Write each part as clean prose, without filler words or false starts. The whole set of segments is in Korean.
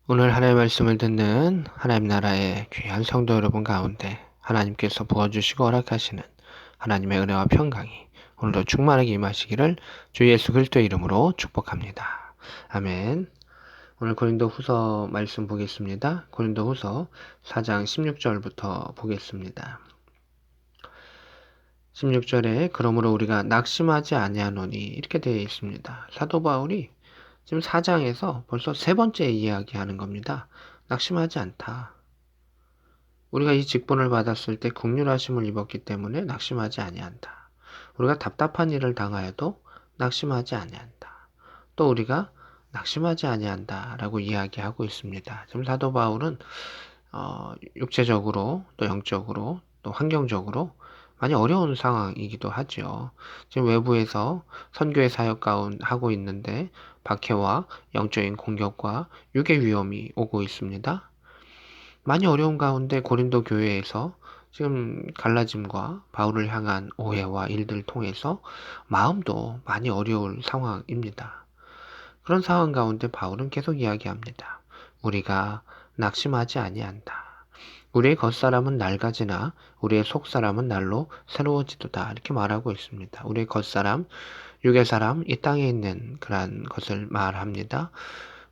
오늘 하나님의 말씀을 듣는 하나님 나라의 귀한 성도 여러분 가운데 하나님께서 부어주시고 허락하시는 하나님의 은혜와 평강이 오늘도 충만하게 임하시기를 주 예수 그리스도의 이름으로 축복합니다. 아멘. 오늘 고린도 후서 말씀 보겠습니다. 고린도 후서 4장 16절부터 보겠습니다. 16절에 그러므로 우리가 낙심하지 아니하노니 이렇게 되어 있습니다. 사도 바울이 지금 4장에서 벌써 세 번째 이야기하는 겁니다. 낙심하지 않다. 우리가 이 직분을 받았을 때 긍휼하심을 입었기 때문에 낙심하지 아니한다. 우리가 답답한 일을 당하여도 낙심하지 아니한다. 또 우리가 낙심하지 아니한다라고 이야기하고 있습니다. 지금 사도 바울은 육체적으로 또 영적으로 또 환경적으로 많이 어려운 상황이기도 하죠. 지금 외부에서 선교의 사역 가운 하고 있는데 박해와 영적인 공격과 육의 위험이 오고 있습니다. 많이 어려운 가운데 고린도 교회에서 지금 갈라짐과 바울을 향한 오해와 일들을 통해서 마음도 많이 어려울 상황입니다. 그런 상황 가운데 바울은 계속 이야기합니다. 우리가 낙심하지 아니한다. 우리의 겉사람은 낡아지나 우리의 속사람은 날로 새로워지도다. 이렇게 말하고 있습니다. 우리의 겉사람, 육의 사람, 이 땅에 있는 그러한 것을 말합니다.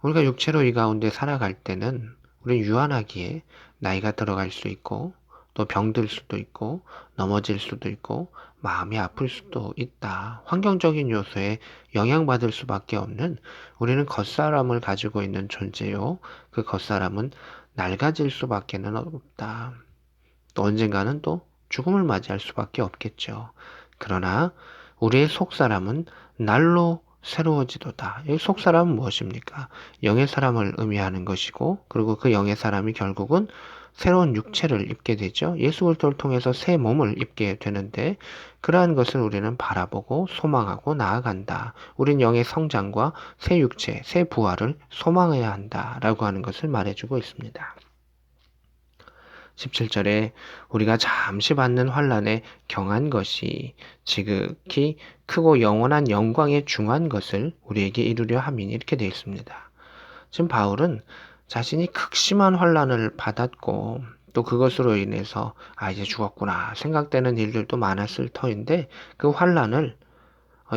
우리가 육체로 이 가운데 살아갈 때는 우리는 유한하기에 나이가 들어갈 수 있고 또 병들 수도 있고 넘어질 수도 있고 마음이 아플 수도 있다. 환경적인 요소에 영향받을 수밖에 없는 우리는 겉사람을 가지고 있는 존재요. 그 겉사람은 낡아질 수밖에는 없다. 또 언젠가는 또 죽음을 맞이할 수밖에 없겠죠. 그러나 우리의 속사람은 날로 새로워지도다. 여기 속사람은 무엇입니까? 영의 사람을 의미하는 것이고, 그리고 그 영의 사람이 결국은 새로운 육체를 입게 되죠. 예수 그리스도를 통해서 새 몸을 입게 되는데, 그러한 것을 우리는 바라보고 소망하고 나아간다. 우린 영의 성장과 새 육체, 새 부활을 소망해야 한다라고 하는 것을 말해주고 있습니다. 17절에 우리가 잠시 받는 환난에 경한 것이 지극히 크고 영원한 영광에 중한 것을 우리에게 이루려 함이니 이렇게 되어 있습니다. 지금 바울은 자신이 극심한 환난을 받았고 또 그것으로 인해서 이제 죽었구나 생각되는 일들도 많았을 터인데 그 환난을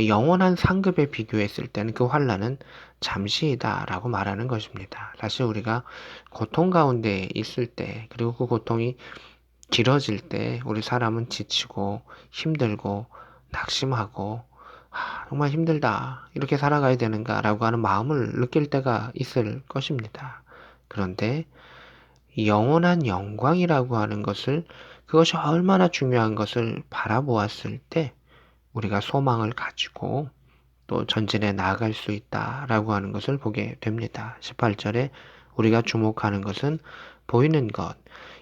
영원한 상급에 비교했을 때는 그 환난은 잠시이다라고 말하는 것입니다. 사실 우리가 고통 가운데 있을 때 그리고 그 고통이 길어질 때 우리 사람은 지치고 힘들고 낙심하고 정말 힘들다 이렇게 살아가야 되는가라고 하는 마음을 느낄 때가 있을 것입니다. 그런데 영원한 영광이라고 하는 것을 그것이 얼마나 중요한 것을 바라보았을 때 우리가 소망을 가지고 또 전진해 나아갈 수 있다라고 하는 것을 보게 됩니다. 18절에 우리가 주목하는 것은 보이는 것,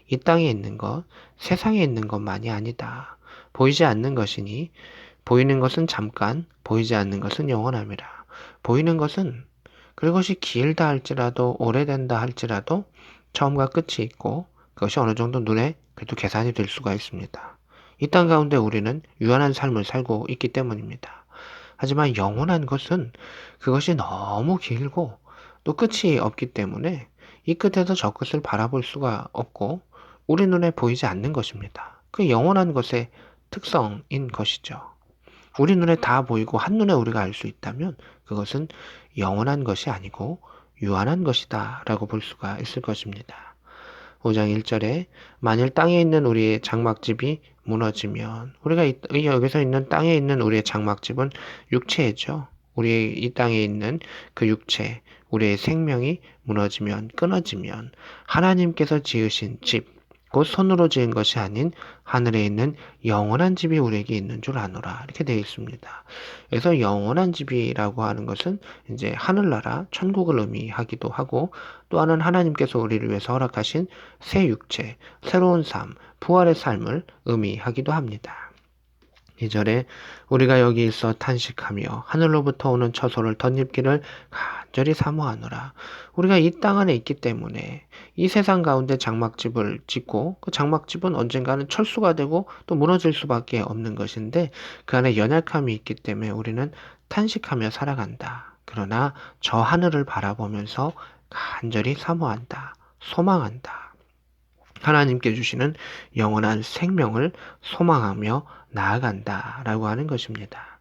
이 땅에 있는 것, 세상에 있는 것만이 아니다. 보이지 않는 것이니 보이는 것은 잠깐, 보이지 않는 것은 영원함이라. 보이는 것은 그것이 길다 할지라도 오래된다 할지라도 처음과 끝이 있고 그것이 어느 정도 눈에 그래도 계산이 될 수가 있습니다. 이 땅 가운데 우리는 유한한 삶을 살고 있기 때문입니다. 하지만 영원한 것은 그것이 너무 길고 또 끝이 없기 때문에 이 끝에서 저 끝을 바라볼 수가 없고 우리 눈에 보이지 않는 것입니다. 그 영원한 것의 특성인 것이죠. 우리 눈에 다 보이고 한눈에 우리가 알 수 있다면 그것은 영원한 것이 아니고 유한한 것이다 라고 볼 수가 있을 것입니다. 5장 1절에 만일 땅에 있는 우리의 장막집이 무너지면 우리가 여기서 있는 땅에 있는 우리의 장막집은 육체죠. 우리의 이 땅에 있는 그 육체, 우리의 생명이 무너지면 끊어지면 하나님께서 지으신 집, 곧 손으로 지은 것이 아닌 하늘에 있는 영원한 집이 우리에게 있는 줄 아노라 이렇게 되어 있습니다. 그래서 영원한 집이라고 하는 것은 이제 하늘나라, 천국을 의미하기도 하고 또 하나는 하나님께서 우리를 위해서 허락하신 새 육체, 새로운 삶, 부활의 삶을 의미하기도 합니다. 2절에 우리가 여기 있어 탄식하며 하늘로부터 오는 처소를 덧입기를 간절히 사모하노라. 우리가 이 땅 안에 있기 때문에 이 세상 가운데 장막집을 짓고 그 장막집은 언젠가는 철수가 되고 또 무너질 수밖에 없는 것인데 그 안에 연약함이 있기 때문에 우리는 탄식하며 살아간다. 그러나 저 하늘을 바라보면서 간절히 사모한다, 소망한다. 하나님께 주시는 영원한 생명을 소망하며 나아간다 라고 하는 것입니다.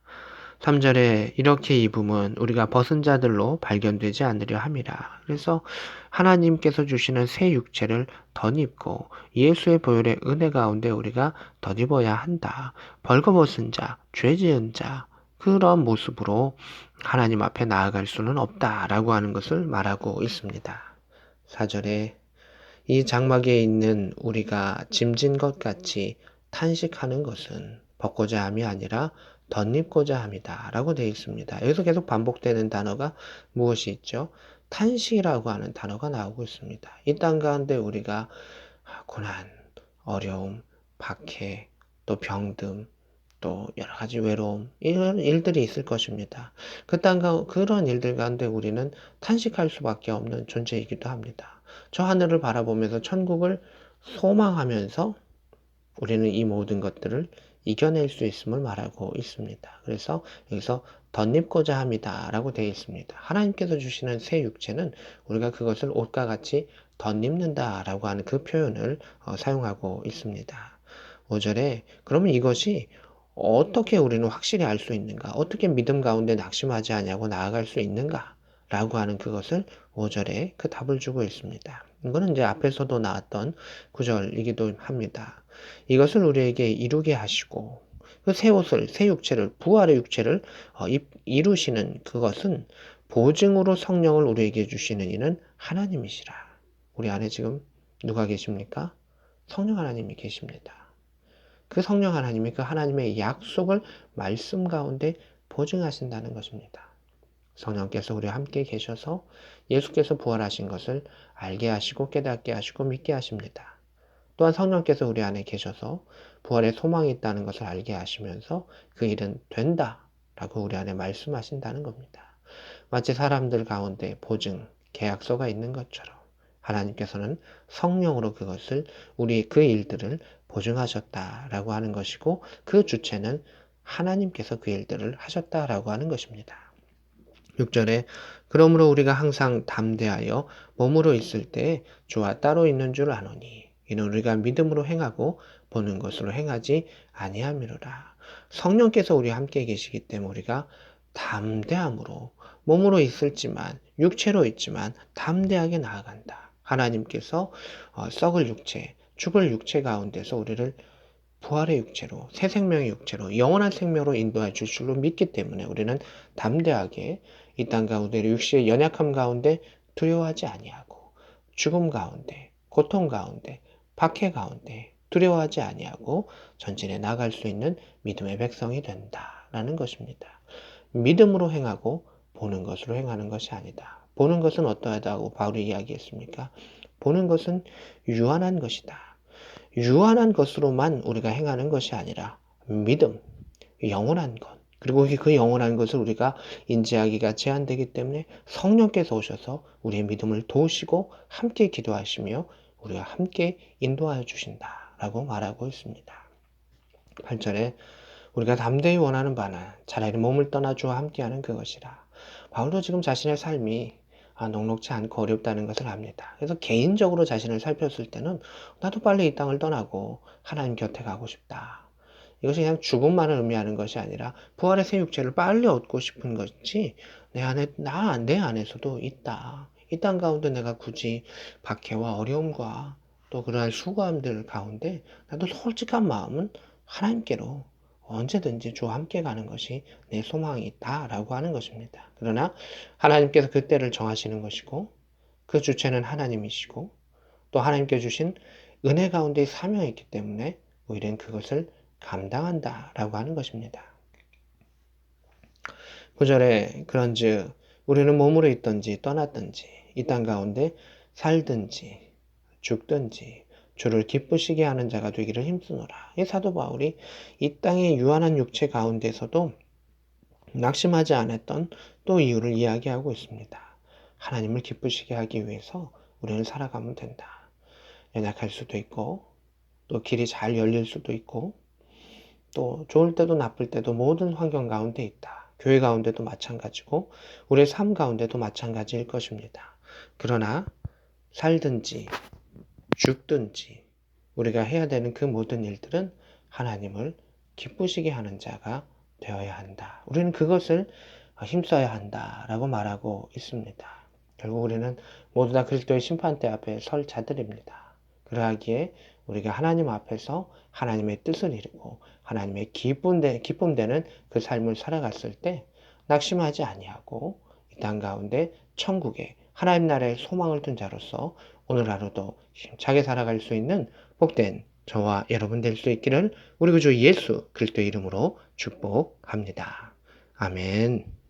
3절에 이렇게 입음은 우리가 벗은 자들로 발견되지 않으려 함이라. 그래서 하나님께서 주시는 새 육체를 덧입고 예수의 보혈의 은혜 가운데 우리가 덧입어야 한다. 벌거벗은 자, 죄 지은 자, 그런 모습으로 하나님 앞에 나아갈 수는 없다라고 하는 것을 말하고 있습니다. 4절에 이 장막에 있는 우리가 짐진 것 같이 탄식하는 것은 벗고자 함이 아니라 덧입고자 함이다 라고 되어 있습니다. 여기서 계속 반복되는 단어가 무엇이 있죠? 탄식이라고 하는 단어가 나오고 있습니다. 이 땅 가운데 우리가 고난, 어려움, 박해, 또 병듦, 또 여러 가지 외로움, 이런 일들이 있을 것입니다. 그런 일들 가운데 우리는 탄식할 수밖에 없는 존재이기도 합니다. 저 하늘을 바라보면서 천국을 소망하면서 우리는 이 모든 것들을 이겨낼 수 있음을 말하고 있습니다. 그래서 여기서 덧입고자 합니다 라고 되어 있습니다. 하나님께서 주시는 새 육체는 우리가 그것을 옷과 같이 덧입는다 라고 하는 그 표현을 사용하고 있습니다. 5절에 그러면 이것이 어떻게 우리는 확실히 알 수 있는가? 어떻게 믿음 가운데 낙심하지 않냐고 나아갈 수 있는가? 라고 하는 그것을 5절에 그 답을 주고 있습니다. 이거는 이제 앞에서도 나왔던 구절이기도 합니다. 이것을 우리에게 이루게 하시고 그 새 옷을, 새 육체를, 부활의 육체를 이루시는 그것은 보증으로 성령을 우리에게 주시는 이는 하나님이시라. 우리 안에 지금 누가 계십니까? 성령 하나님이 계십니다. 그 성령 하나님이 그 하나님의 약속을 말씀 가운데 보증하신다는 것입니다. 성령께서 우리와 함께 계셔서 예수께서 부활하신 것을 알게 하시고 깨닫게 하시고 믿게 하십니다. 또한 성령께서 우리 안에 계셔서 부활의 소망이 있다는 것을 알게 하시면서 그 일은 된다 라고 우리 안에 말씀하신다는 겁니다. 마치 사람들 가운데 보증, 계약서가 있는 것처럼 하나님께서는 성령으로 그것을 우리 그 일들을 보증하셨다라고 하는 것이고 그 주체는 하나님께서 그 일들을 하셨다라고 하는 것입니다. 6절에 그러므로 우리가 항상 담대하여 몸으로 있을 때 주와 따로 있는 줄 아노니 이는 우리가 믿음으로 행하고 보는 것으로 행하지 아니함이로라. 성령께서 우리와 함께 계시기 때문에 우리가 담대함으로 몸으로 있을지만 육체로 있지만 담대하게 나아간다. 하나님께서 썩을 육체, 죽을 육체 가운데서 우리를 부활의 육체로, 새 생명의 육체로, 영원한 생명으로 인도해 줄 줄로 믿기 때문에 우리는 담대하게 이 땅 가운데 육체의 연약함 가운데 두려워하지 아니하고 죽음 가운데, 고통 가운데, 박해 가운데 두려워하지 아니하고 전진해 나갈 수 있는 믿음의 백성이 된다라는 것입니다. 믿음으로 행하고 보는 것으로 행하는 것이 아니다. 보는 것은 어떠하다고 바울이 이야기했습니까? 보는 것은 유한한 것이다. 유한한 것으로만 우리가 행하는 것이 아니라 믿음, 영원한 것, 그리고 그 영원한 것을 우리가 인지하기가 제한되기 때문에 성령께서 오셔서 우리의 믿음을 도우시고 함께 기도하시며 우리와 함께 인도하여 주신다라고 말하고 있습니다. 8절에 우리가 담대히 원하는 바는 차라리 몸을 떠나 주와 함께하는 그것이라. 바울도 지금 자신의 삶이 녹록지 않고 어렵다는 것을 압니다. 그래서 개인적으로 자신을 살폈을 때는 나도 빨리 이 땅을 떠나고 하나님 곁에 가고 싶다. 이것이 그냥 죽음만을 의미하는 것이 아니라 부활의 새 육체를 빨리 얻고 싶은 것이 내 안에서도 있다. 이 땅 가운데 내가 굳이 박해와 어려움과 또 그러한 수고함들 가운데 나도 솔직한 마음은 하나님께로 언제든지 주와 함께 가는 것이 내 소망이 있다라고 하는 것입니다. 그러나 하나님께서 그 때를 정하시는 것이고 그 주체는 하나님이시고 또 하나님께 주신 은혜 가운데 사명이 있기 때문에 우리는 그것을 감당한다라고 하는 것입니다. 9절에 그런즉 우리는 몸으로 있든지 떠났든지 이 땅 가운데 살든지 죽든지 주를 기쁘시게 하는 자가 되기를 힘쓰노라. 이 사도 바울이 이 땅의 유한한 육체 가운데서도 낙심하지 않았던 또 이유를 이야기하고 있습니다. 하나님을 기쁘시게 하기 위해서 우리는 살아가면 된다. 연약할 수도 있고 또 길이 잘 열릴 수도 있고 또 좋을 때도 나쁠 때도 모든 환경 가운데 있다. 교회 가운데도 마찬가지고 우리의 삶 가운데도 마찬가지일 것입니다. 그러나 살든지 죽든지 우리가 해야 되는 그 모든 일들은 하나님을 기쁘시게 하는 자가 되어야 한다. 우리는 그것을 힘써야 한다라고 말하고 있습니다. 결국 우리는 모두 다 그리스도의 심판대 앞에 설 자들입니다. 그러하기에 우리가 하나님 앞에서 하나님의 뜻을 이루고 하나님의 기쁨되는 그 삶을 살아갔을 때 낙심하지 아니하고 이 땅 가운데 천국에 하나님 나라의 소망을 둔 자로서 오늘 하루도 힘차게 살아갈 수 있는 복된 저와 여러분 될 수 있기를 우리 구주 예수 그리스도의 이름으로 축복합니다. 아멘.